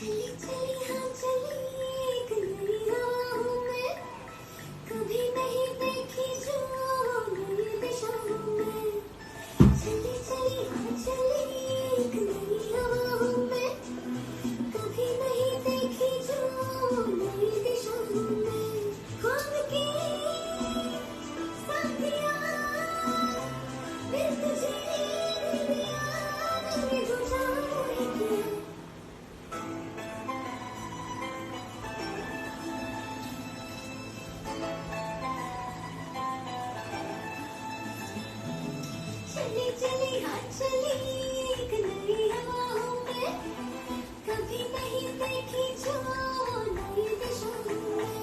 चली चली हाँ चली एक नई राहों में, कभी नहीं देखी जो नई दिशाओं में। चली चली हाँ चली एक नई राहों में, कभी नहीं देखी जो नई दिशाओं में। ख्वाब की साथिया फिर तुझे दिया मैंने जो चाहे किया। चली चली हाँ चली एक नई राहों में, कभी नहीं देखी जो नई दिशाओं में।